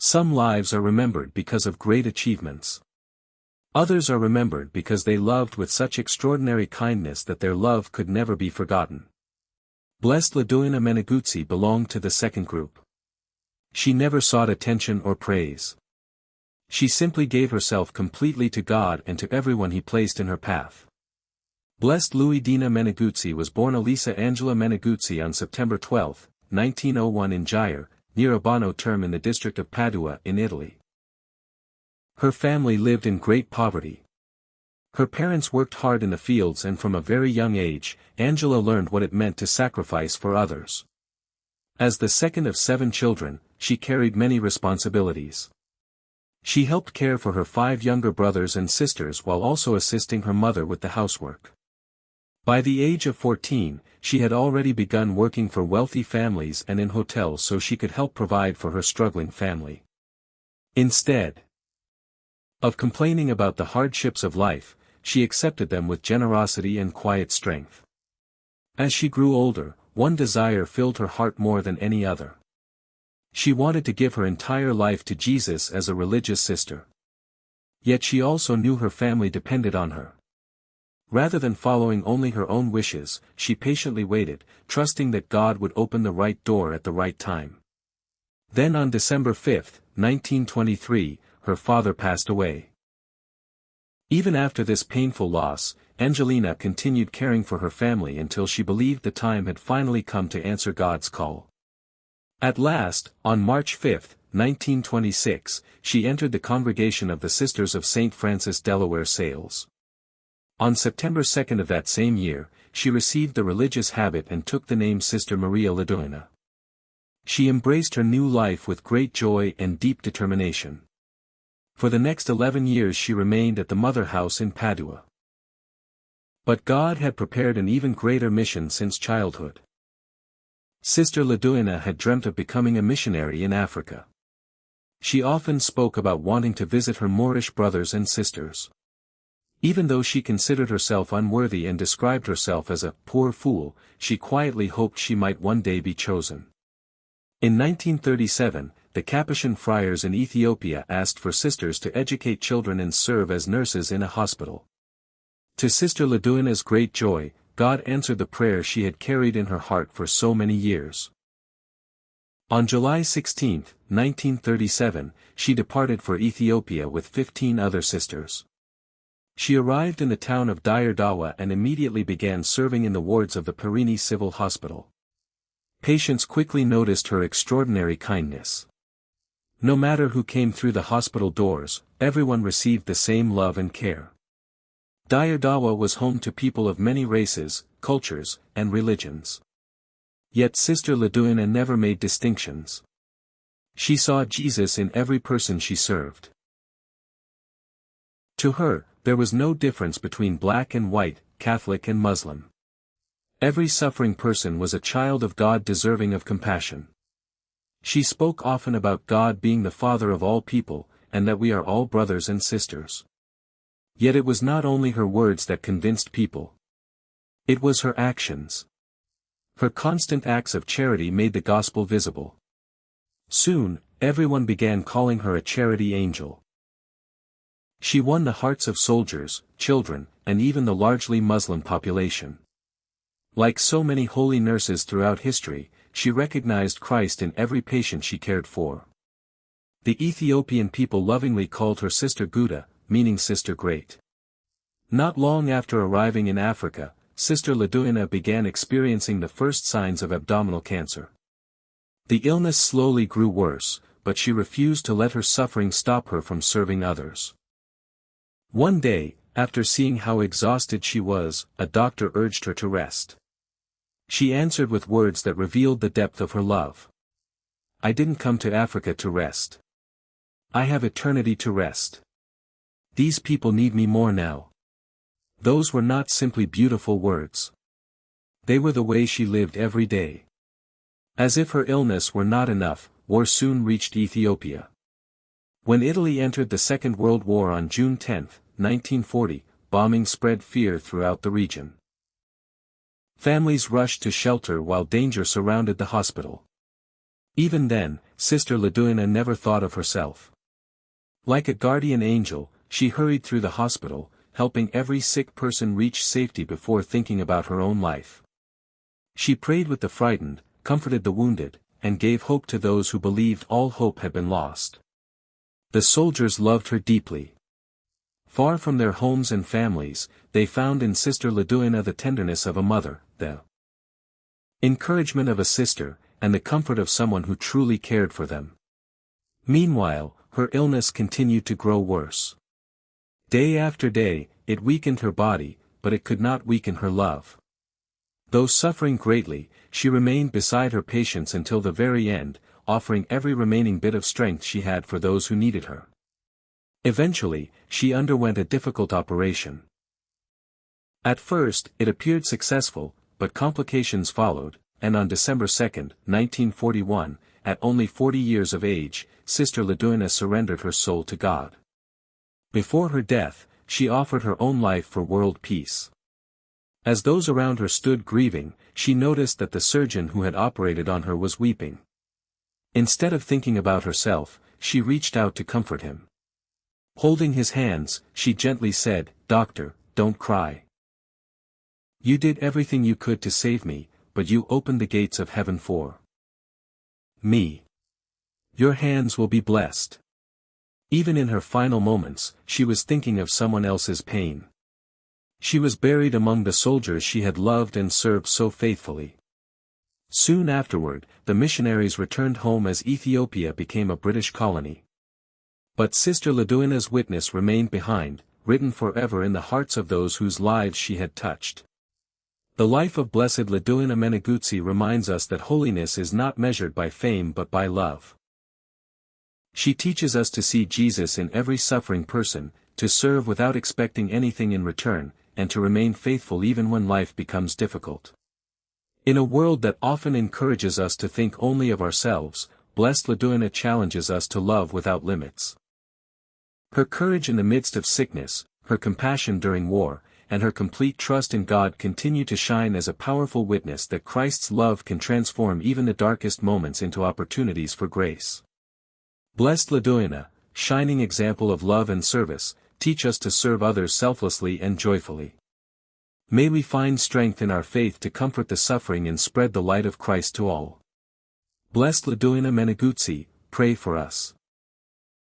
Some lives are remembered because of great achievements. Others are remembered because they loved with such extraordinary kindness that their love could never be forgotten. Blessed Liduina Meneguzzi belonged to the second group. She never sought attention or praise. She simply gave herself completely to God and to everyone He placed in her path. Blessed Liduina Meneguzzi was born Elisa Angela Meneguzzi on September 12, 1901 in Gyre, near Abano Terme in the district of Padua in Italy. Her family lived in great poverty. Her parents worked hard in the fields, and from a very young age, Angela learned what it meant to sacrifice for others. As the second of 7 children, she carried many responsibilities. She helped care for her 5 younger brothers and sisters while also assisting her mother with the housework. By the age of 14, she had already begun working for wealthy families and in hotels so she could help provide for her struggling family. Instead of complaining about the hardships of life, she accepted them with generosity and quiet strength. As she grew older, one desire filled her heart more than any other. She wanted to give her entire life to Jesus as a religious sister. Yet she also knew her family depended on her. Rather than following only her own wishes, she patiently waited, trusting that God would open the right door at the right time. Then on December 5, 1923, her father passed away. Even after this painful loss, Angelina continued caring for her family until she believed the time had finally come to answer God's call. At last, on March 5, 1926, she entered the congregation of the Sisters of St. Francis Delaware Sales. On September 2 of that same year, she received the religious habit and took the name Sister Maria Liduina. She embraced her new life with great joy and deep determination. For the next 11 years she remained at the mother house in Padua. But God had prepared an even greater mission since childhood. Sister Liduina had dreamt of becoming a missionary in Africa. She often spoke about wanting to visit her Moorish brothers and sisters. Even though she considered herself unworthy and described herself as a poor fool, she quietly hoped she might one day be chosen. In 1937, the Capuchin friars in Ethiopia asked for sisters to educate children and serve as nurses in a hospital. To Sister Liduina's great joy, God answered the prayer she had carried in her heart for so many years. On July 16, 1937, she departed for Ethiopia with 15 other sisters. She arrived in the town of Dire Dawa and immediately began serving in the wards of the Perini Civil Hospital. Patients quickly noticed her extraordinary kindness. No matter who came through the hospital doors, everyone received the same love and care. Dire Dawa was home to people of many races, cultures, and religions. Yet Sister Liduina never made distinctions. She saw Jesus in every person she served. To her, there was no difference between black and white, Catholic and Muslim. Every suffering person was a child of God deserving of compassion. She spoke often about God being the Father of all people, and that we are all brothers and sisters. Yet it was not only her words that convinced people. It was her actions. Her constant acts of charity made the gospel visible. Soon, everyone began calling her a charity angel. She won the hearts of soldiers, children, and even the largely Muslim population. Like so many holy nurses throughout history, she recognized Christ in every patient she cared for. The Ethiopian people lovingly called her Sister Gouda, meaning Sister Great. Not long after arriving in Africa, Sister Liduina began experiencing the first signs of abdominal cancer. The illness slowly grew worse, but she refused to let her suffering stop her from serving others. One day, after seeing how exhausted she was, a doctor urged her to rest. She answered with words that revealed the depth of her love. "I didn't come to Africa to rest. I have eternity to rest. These people need me more now." Those were not simply beautiful words. They were the way she lived every day. As if her illness were not enough, war soon reached Ethiopia. When Italy entered the Second World War on June 10, 1940, bombing spread fear throughout the region. Families rushed to shelter while danger surrounded the hospital. Even then, Sister Liduina never thought of herself. Like a guardian angel, she hurried through the hospital, helping every sick person reach safety before thinking about her own life. She prayed with the frightened, comforted the wounded, and gave hope to those who believed all hope had been lost. The soldiers loved her deeply. Far from their homes and families, they found in Sister Liduina the tenderness of a mother, the encouragement of a sister, and the comfort of someone who truly cared for them. Meanwhile, her illness continued to grow worse. Day after day, it weakened her body, but it could not weaken her love. Though suffering greatly, she remained beside her patients until the very end, offering every remaining bit of strength she had for those who needed her. Eventually, she underwent a difficult operation. At first, it appeared successful, but complications followed, and on December 2, 1941, at only 40 years of age, Sister Liduina surrendered her soul to God. Before her death, she offered her own life for world peace. As those around her stood grieving, she noticed that the surgeon who had operated on her was weeping. Instead of thinking about herself, she reached out to comfort him. Holding his hands, she gently said, "Doctor, don't cry. You did everything you could to save me, but you opened the gates of heaven for me. Your hands will be blessed." Even in her final moments, she was thinking of someone else's pain. She was buried among the soldiers she had loved and served so faithfully. Soon afterward, the missionaries returned home as Ethiopia became a British colony. But Sister Liduina's witness remained behind, written forever in the hearts of those whose lives she had touched. The life of Blessed Liduina Meneguzzi reminds us that holiness is not measured by fame but by love. She teaches us to see Jesus in every suffering person, to serve without expecting anything in return, and to remain faithful even when life becomes difficult. In a world that often encourages us to think only of ourselves, Blessed Liduina challenges us to love without limits. Her courage in the midst of sickness, her compassion during war, and her complete trust in God continue to shine as a powerful witness that Christ's love can transform even the darkest moments into opportunities for grace. Blessed Liduina, shining example of love and service, teach us to serve others selflessly and joyfully. May we find strength in our faith to comfort the suffering and spread the light of Christ to all. Blessed Liduina Meneguzzi, pray for us.